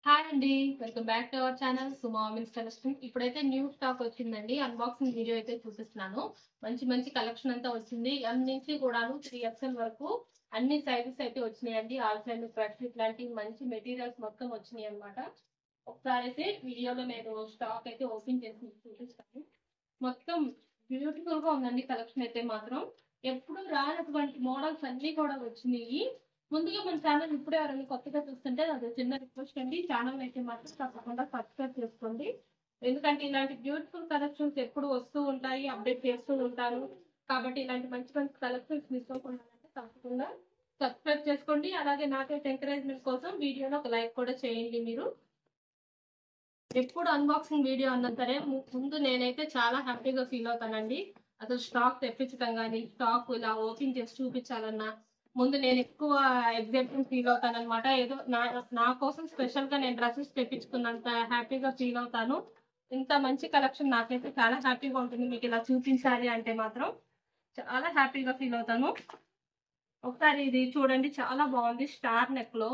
Hi అండి. Welcome back to our channel Suma women's collection. ఇప్పుడైతే new stock వచ్చిందండి. Unboxing video అయితే చూపిస్తున్నాను. మంచి మంచి కలెక్షన్ అంతా వచ్చింది. ఎం నుంచి కూడాను 3XL వరకు అన్ని సైజెస్ అయితే వచ్చినాయండి. ఆల్ సైజ్ క్రష్ ఇట్లాంటి మంచి మెటీరియల్స్ మొత్తం వచ్చినాయి అన్నమాట. ఒకసారి అయితే వీడియోలో నేను స్టాక్ అయితే ఓపెన్ చేసి చూపిస్తాను. మొత్తం బ్యూటిఫుల్ గా ఉందండి కలెక్షన్ అయితే మాత్రం. ఎప్పుడు రానటువంటి మోడల్స్ అన్ని కూడా వచ్చినాయి. ముందుగా మన ఛానల్ ఇప్పుడే ఎవరైనా కొత్తగా చూస్తుంటే అది చిన్న రిక్వెస్ట్ అండి. ఛానల్ అయితే మాత్రం తప్పకుండా సబ్స్క్రైబ్ చేసుకోండి. ఎందుకంటే ఇలాంటి బ్యూటిఫుల్ కలెక్షన్స్ ఎప్పుడు వస్తూ ఉంటాయి, అప్డేట్ చేస్తూ ఉంటాను. కాబట్టి ఇలాంటి మంచి మంచి కలెక్షన్స్ మిస్ అవ్వకుండా తప్పకుండా సబ్స్క్రైబ్ చేసుకోండి. అలాగే నాకైతే ఎంకరేజ్మెంట్ కోసం వీడియోలో ఒక లైక్ కూడా చేయండి. మీరు ఎప్పుడు అన్బాక్సింగ్ వీడియో అన్నా సరే ముందు నేనైతే చాలా హ్యాపీగా ఫీల్ అవుతానండి. అసలు స్టాక్ తెప్పించడం కానీ స్టాక్ ఇలా ఓపెన్ చేసి చూపించాలన్నా ముందు నేను ఎక్కువ ఎగ్జైట్మెంట్ ఫీల్ అవుతాను అనమాట. ఏదో నా కోసం స్పెషల్ గా నేను డ్రెస్సెస్ తెప్పించుకున్నంత హ్యాపీగా ఫీల్ అవుతాను. ఇంత మంచి కలెక్షన్ నాకైతే చాలా హ్యాపీగా ఉంటుంది. మీకు ఇలా చూపించాలి అంటే మాత్రం చాలా హ్యాపీగా ఫీల్ అవుతాను. ఒకసారి ఇది చూడండి, చాలా బాగుంది. స్టార్ నెక్ లో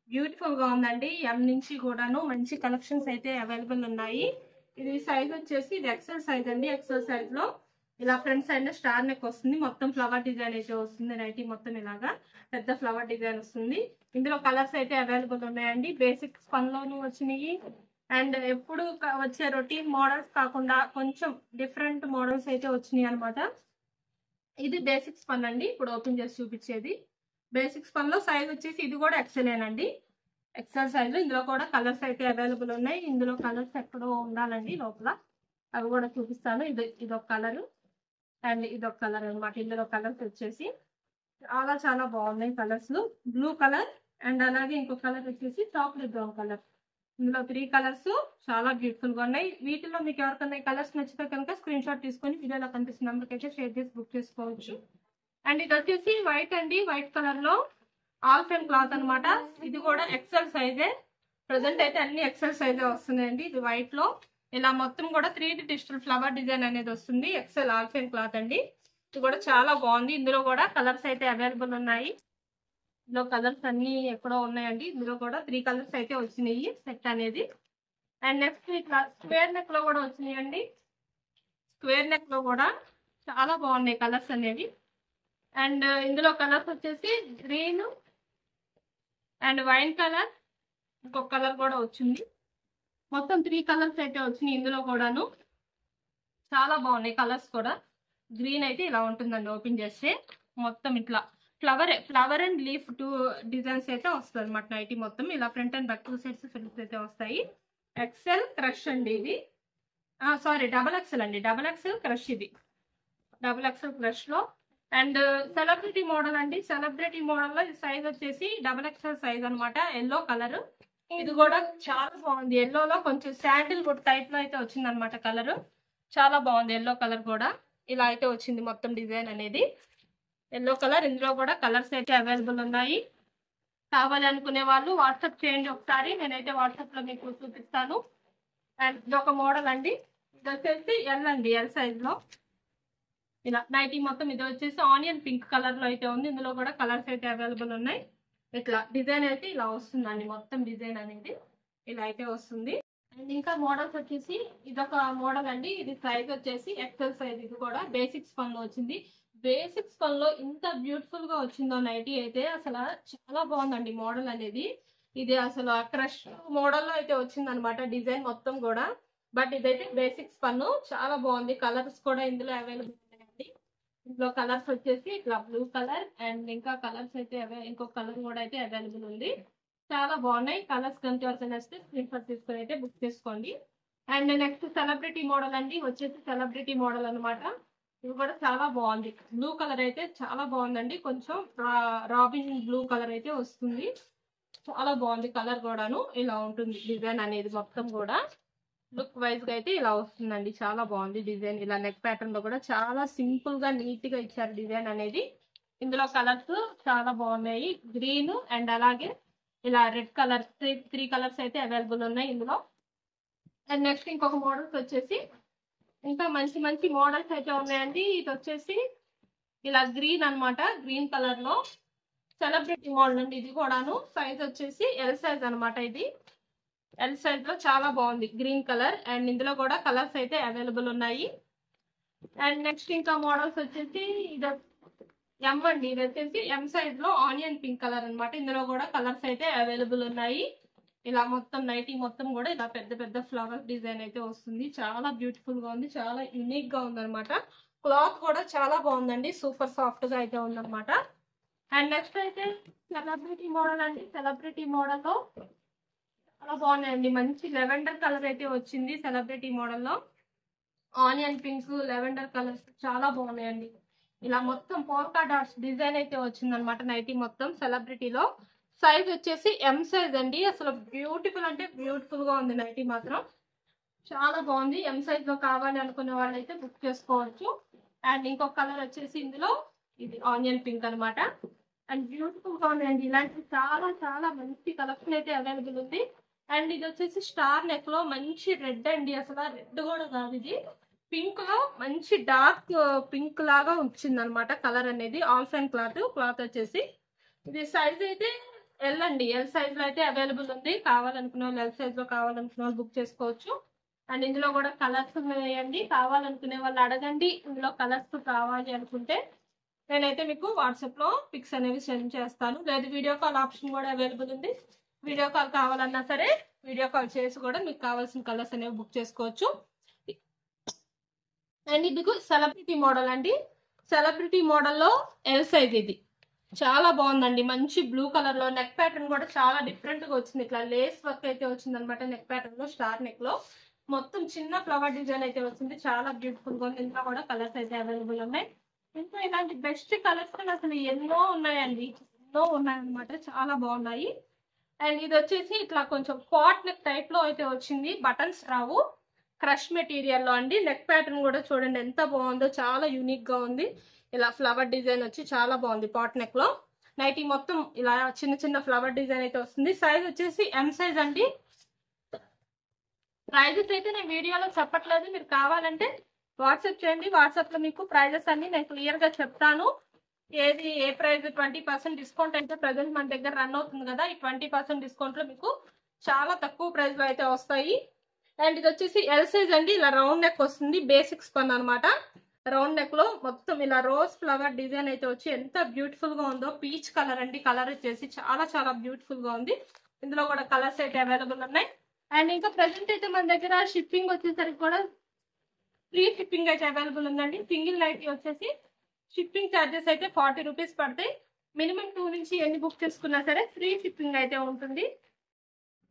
బ్యూటిఫుల్ గా ఉందండి. ఎం నుంచి కూడాను మంచి కలెక్షన్స్ అయితే అవైలబుల్ ఉన్నాయి. ఇది సైజ్ వచ్చేసి ఇది ఎక్సెల్ సైజ్ అండి. ఎక్సెల్ సైజ్ లో ఇలా ఫ్రంట్ సైడ్ లో స్టార్ నెక్ వస్తుంది. మొత్తం ఫ్లవర్ డిజైన్ అయితే వస్తుంది. నైటీ మొత్తం ఇలాగా పెద్ద ఫ్లవర్ డిజైన్ వస్తుంది. ఇందులో కలర్స్ అయితే అవైలబుల్ ఉన్నాయండి. బేసిక్ స్పన్ లోను వచ్చినాయి అండ్ ఎప్పుడు వచ్చే రొటీన్ మోడల్స్ కాకుండా కొంచెం డిఫరెంట్ మోడల్స్ అయితే వచ్చినాయి అనమాట. ఇది బేసిక్ స్పన్ అండి. ఇప్పుడు ఓపెన్ చేసి చూపించేది బేసిక్ స్పన్ లో సైజ్ వచ్చేసి ఇది కూడా ఎక్సెలేనండి. ఎక్సెల్ సైజ్ లో ఇందులో కూడా కలర్స్ అయితే అవైలబుల్ ఉన్నాయి. ఇందులో కలర్స్ ఎక్కడో ఉండాలండి లోపల, అవి కూడా చూపిస్తాను. ఇదొక కలర్ అండ్ ఇదొక కలర్ అనమాట. ఇందులో కలర్స్ వచ్చేసి చాలా చాలా బాగున్నాయి. కలర్స్ బ్లూ కలర్ అండ్ అలాగే ఇంకొక కలర్ వచ్చేసి చాక్లెట్ బ్రౌన్ కలర్. ఇందులో 3 కలర్స్ చాలా బ్యూటిఫుల్ గా ఉన్నాయి. వీటిలో మీకు ఎవరికైనా కలర్స్ నచ్చితే కనుక స్క్రీన్ షాట్ తీసుకొని వీడియోలో కనిపిస్తున్న నెంబర్కి అయితే షేర్ చేసి బుక్ చేసుకోవచ్చు. అండ్ ఇది వచ్చేసి వైట్ అండి. వైట్ కలర్ లో ఆల్ ఫెన్ క్లాత్ అనమాట. ఇది కూడా ఎక్సెల్ సైజే. ప్రజెంట్ అయితే అన్ని ఎక్సెల్ సైజే వస్తున్నాయండి. ఇది వైట్ లో ఇలా మొత్తం కూడా 3D డిజిటల్ ఫ్లవర్ డిజైన్ అనేది వస్తుంది. ఎక్సెల్ ఆల్ ఫెన్ క్లాత్ అండి. ఇది కూడా చాలా బాగుంది. ఇందులో కూడా కలర్స్ అయితే అవైలబుల్ ఉన్నాయి. ఇందులో కలర్స్ అన్ని ఎక్కడో ఉన్నాయండి. ఇందులో కూడా 3 కలర్స్ అయితే వచ్చినాయి సెట్ అనేది. అండ్ నెక్స్ట్ ఇట్లా స్క్వేర్ నెక్ లో కూడా వచ్చినాయండి. స్క్వేర్ నెక్ లో కూడా చాలా బాగున్నాయి కలర్స్ అనేవి. అండ్ ఇందులో కలర్స్ వచ్చేసి గ్రీన్ అండ్ వైన్ కలర్, ఇంకొక కలర్ కూడా వచ్చింది. మొత్తం 3 కలర్స్ అయితే వచ్చినాయి. ఇందులో కూడాను చాలా బాగున్నాయి కలర్స్ కూడా. గ్రీన్ అయితే ఇలా ఉంటుందండి. ఓపెన్ చేస్తే మొత్తం ఇట్లా ఫ్లవర్ అండ్ లీఫ్ 2 డిజైన్స్ అయితే వస్తుంది అనమాట. నైటీ మొత్తం ఇలా ఫ్రంట్ అండ్ బ్యాక్ 2 సెట్స్ ఫిల్స్ అయితే వస్తాయి. ఎక్సెల్ క్రష్ అండి ఇది. సారీ, డబల్ ఎక్సెల్ అండి. Double excel crush. ఇది డబుల్ ఎక్సెల్ క్రష్ లో అండ్ సెలబ్రిటీ మోడల్ అండి. సెలబ్రిటీ మోడల్ లో సైజ్ వచ్చేసి డబుల్ ఎక్సెల్ సైజ్ అనమాట. Yellow colour. ఇది కూడా చాలా బాగుంది. ఎల్లోలో కొంచెం శాండిల్ వుడ్ టైప్ లో అయితే వచ్చింది అనమాట కలర్. చాలా బాగుంది. ఎల్లో కలర్ కూడా ఇలా అయితే వచ్చింది మొత్తం డిజైన్ అనేది. Yellow colour. ఇందులో కూడా కలర్స్ అయితే అవైలబుల్ ఉన్నాయి. కావాలి అనుకునే వాళ్ళు వాట్సాప్ చేయండి ఒకసారి. నేనైతే వాట్సాప్ లో మీకు చూపిస్తాను. అండ్ ఇదొక మోడల్ అండి. ఇది వచ్చేసి ఎల్ అండి. ఎల్ సైజ్ లో ఇలా నైటీ మొత్తం. ఇది వచ్చేసి ఆనియన్ పింక్ కలర్ లో అయితే ఉంది. ఇందులో కూడా కలర్స్ అయితే అవైలబుల్ ఉన్నాయి. ఇట్లా డిజైన్ అయితే ఇలా వస్తుందండి. మొత్తం డిజైన్ అనేది ఇలా అయితే వస్తుంది. అండ్ ఇంకా మోడల్స్ వచ్చేసి ఇదొక మోడల్ అండి. ఇది సైజ్ వచ్చేసి ఎక్సెల్ సైజ్. ఇది కూడా బేసిక్ స్పన్ లో వచ్చింది. బేసిక్ స్పన్ లో ఇంత బ్యూటిఫుల్ గా వచ్చిందో నైటీ అయితే అసలు చాలా బాగుందండి మోడల్ అనేది. ఇది అసలు క్రష్ మోడల్ లో అయితే వచ్చింది అనమాట డిజైన్ మొత్తం కూడా. బట్ ఇదైతే బేసిక్ స్పన్. చాలా బాగుంది. కలర్స్ కూడా ఇందులో అవైలబుల్ ఉన్నాయండి. ఇందులో కలర్స్ వచ్చేసి ఇట్లా బ్లూ కలర్ అండ్ ఇంకా కలర్స్ అయితే ఇంకొక కలర్ కూడా అయితే అవైలబుల్ ఉంది. చాలా బాగున్నాయి కలర్స్. కనుక ఎవరికైనా వస్తే స్క్రీన్ షాట్ తీసుకొని అయితే బుక్ చేసుకోండి. అండ్ నెక్స్ట్ సెలబ్రిటీ మోడల్ అండి. వచ్చేసి సెలబ్రిటీ మోడల్ అనమాట. ఇది కూడా చాలా బాగుంది. బ్లూ కలర్ అయితే చాలా బాగుందండి. కొంచెం రాబిన్ బ్లూ కలర్ అయితే వస్తుంది. చాలా బాగుంది కలర్ కూడాను. ఇలా ఉంటుంది డిజైన్ అనేది మొత్తం కూడా. లుక్ వైజ్ గా అయితే ఇలా వస్తుందండి. చాలా బాగుంది డిజైన్. ఇలా నెక్ ప్యాటర్న్ లో కూడా చాలా సింపుల్ గా నీట్ గా ఇచ్చారు డిజైన్ అనేది. ఇందులో కలర్స్ చాలా బాగున్నాయి. గ్రీన్ అండ్ అలాగే ఇలా రెడ్ కలర్ 3 కలర్స్ అయితే అవైలబుల్ ఉన్నాయి ఇందులో. అండ్ నెక్స్ట్ ఇంకొక మోడల్స్ వచ్చేసి ఇంకా మంచి మంచి మోడల్స్ అయితే ఉన్నాయండి. ఇది వచ్చేసి ఇలా గ్రీన్ అనమాట. గ్రీన్ కలర్ లో సెలబ్రిటీ మోడల్ అండి. ఇది కూడాను సైజ్ వచ్చేసి ఎల్ సైజ్ అనమాట. ఇది ఎల్ సైజ్ లో చాలా బాగుంది గ్రీన్ కలర్. అండ్ ఇందులో కూడా కలర్స్ అయితే అవైలబుల్ ఉన్నాయి. అండ్ నెక్స్ట్ ఇంకా మోడల్స్ వచ్చేసి ఇది ఎం అండి. ఇది వచ్చేసి ఎం సైజ్ లో ఆనియన్ పింక్ కలర్ అన్నమాట. ఇందులో కూడా కలర్స్ అయితే అవైలబుల్ ఉన్నాయి. ఇలా మొత్తం నైటీ మొత్తం కూడా ఇలా పెద్ద పెద్ద ఫ్లవర్ డిజైన్ అయితే వస్తుంది. చాలా బ్యూటిఫుల్ గా ఉంది, చాలా యూనిక్ గా ఉందన్నమాట. క్లాత్ కూడా చాలా బాగుందండి, సూపర్ సాఫ్ట్ గా అయితే ఉందన్నమాట. అండ్ నెక్స్ట్ అయితే సెలబ్రిటీ మోడల్ అండి. సెలబ్రిటీ మోడల్ లో చాలా బాగున్నాయండి. మంచి లెవెండర్ కలర్ అయితే వచ్చింది. సెలబ్రిటీ మోడల్ లో ఆనియన్ పింక్, లెవెండర్ కలర్స్ చాలా బాగున్నాయండి. ఇలా మొత్తం పోల్కా డాట్స్ డిజైన్ అయితే వచ్చింది అనమాట నైటీ మొత్తం సెలబ్రిటీలో. సైజ్ వచ్చేసి ఎం సైజ్ అండి. అసలు బ్యూటిఫుల్ అంటే బ్యూటిఫుల్ గా ఉంది నైటీ మాత్రం, చాలా బాగుంది. ఎం సైజ్ లో కావాలి అనుకునే వాళ్ళు అయితే బుక్ చేసుకోవచ్చు. అండ్ ఇంకొక కలర్ వచ్చేసి ఇందులో ఇది ఆనియన్ పింక్ అనమాట. అండ్ బ్యూటిఫుల్ గా ఉందండి. ఇలాంటి చాలా చాలా మంచి కలెక్షన్ అయితే అవైలబుల్ ఉంది. అండ్ ఇది వచ్చేసి స్టార్ నెక్ లో మంచి రెడ్ అండి. అసలు రెడ్ కూడా కాదు, ఇది పింక్ లో మంచి డార్క్ పింక్ లాగా వచ్చింది అనమాట కలర్ అనేది. ఆల్ సైన్ క్లాత్ వచ్చేసి ఇది సైజ్ అయితే ఎల్ అండి. ఎల్ సైజ్ లో అయితే అవైలబుల్ ఉంది. కావాలనుకున్న వాళ్ళు ఎల్ సైజ్ లో కావాలనుకున్న వాళ్ళు బుక్ చేసుకోవచ్చు. అండ్ ఇందులో కూడా కలర్స్ ఉన్నాయండి. కావాలనుకునే వాళ్ళు అడగండి. ఇందులో కలర్స్ కావాలి అనుకుంటే నేనైతే మీకు వాట్సాప్ లో పిక్స్ అనేవి సెండ్ చేస్తాను. లేదు వీడియో కాల్ ఆప్షన్ కూడా అవైలబుల్ ఉంది. వీడియో కాల్ కావాలన్నా సరే వీడియో కాల్ చేసి కూడా మీకు కావాల్సిన కలర్స్ అనేవి బుక్ చేసుకోవచ్చు. అండ్ ఇది సెలబ్రిటీ మోడల్ అండి. సెలబ్రిటీ మోడల్లో ఎల్ సైజ్ ఇది చాలా బాగుందండి. మంచి బ్లూ కలర్ లో నెక్ ప్యాటర్న్ కూడా చాలా డిఫరెంట్ గా వచ్చింది. ఇట్లా లేస్ వర్క్ అయితే వచ్చింది అనమాట నెక్ ప్యాటర్న్ లో. స్టార్ నెక్ లో మొత్తం చిన్న ఫ్లవర్ డిజైన్ అయితే వచ్చింది. చాలా బ్యూటిఫుల్ గా ఉంది. ఇంకా కూడా కలర్స్ అయితే అవైలబుల్ ఉన్నాయి. ఇంకా ఇలాంటి బెస్ట్ కలెక్షన్ అసలు ఎన్నో ఉన్నాయండి, ఎన్నో ఉన్నాయన్నమాట. చాలా బాగున్నాయి. అండ్ ఇది వచ్చేసి ఇట్లా కొంచెం పాట్ నెక్ టైప్ లో అయితే వచ్చింది. బటన్స్ రావు, క్రష్ మెటీరియల్ లో అండి. నెక్ ప్యాటర్న్ కూడా చూడండి ఎంత బాగుందో, చాలా యూనిక్ గా ఉంది. ఇలా ఫ్లవర్ డిజైన్ వచ్చి చాలా బాగుంది. పాట్ నెక్ లో నైటీ మొత్తం ఇలా చిన్న చిన్న ఫ్లవర్ డిజైన్ అయితే వస్తుంది. సైజ్ వచ్చేసి ఎం సైజ్ అండి. ప్రైజెస్ అయితే నేను వీడియోలో చెప్పట్లేదు, మీరు కావాలంటే వాట్సాప్ చేయండి. వాట్సాప్ లో మీకు ప్రైజెస్ అన్ని నేను క్లియర్ గా చెప్తాను. ఏది ఏ ప్రైస్ 20% డిస్కౌంట్ అయితే ప్రజెంట్ మన దగ్గర రన్ అవుతుంది కదా. ఈ 20% డిస్కౌంట్ లో మీకు చాలా తక్కువ ప్రైస్ లో అయితే వస్తాయి. అండ్ ఇది వచ్చేసి ఎల్ సైజ్ అండి. ఇలా రౌండ్ నెక్ వస్తుంది, బేసిక్ స్పన్ అనమాట. రౌండ్ నెక్ లో మొత్తం ఇలా రోజ్ ఫ్లవర్ డిజైన్ అయితే వచ్చి ఎంత బ్యూటిఫుల్ గా ఉందో. పీచ్ కలర్ అండి. కలర్ వచ్చేసి చాలా చాలా బ్యూటిఫుల్ గా ఉంది. ఇందులో కూడా కలర్స్ అయితే అవైలబుల్ ఉన్నాయి. అండ్ ఇంకా ప్రెసెంట్ అయితే మన దగ్గర షిప్పింగ్ వచ్చేసరికి కూడా ఫ్రీ షిప్పింగ్ అయితే అవైలబుల్ ఉందండి. సింగిల్ నైటీ వచ్చేసి షిప్పింగ్ ఛార్జెస్ అయితే 40 రూపీస్ పడతాయి. మినిమం 2 నుంచి ఎన్ని బుక్ చేసుకున్నా సరే ఫ్రీ షిప్పింగ్ అయితే ఉంటుంది.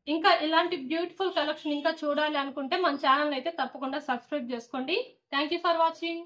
ఇంకా ఇలాంటి బ్యూటిఫుల్ కలెక్షన్ ఇంకా చూడాలి అనుకుంటే మన ఛానల్ అయితే తప్పకుండా సబ్స్క్రైబ్ చేసుకోండి. Thank you for watching.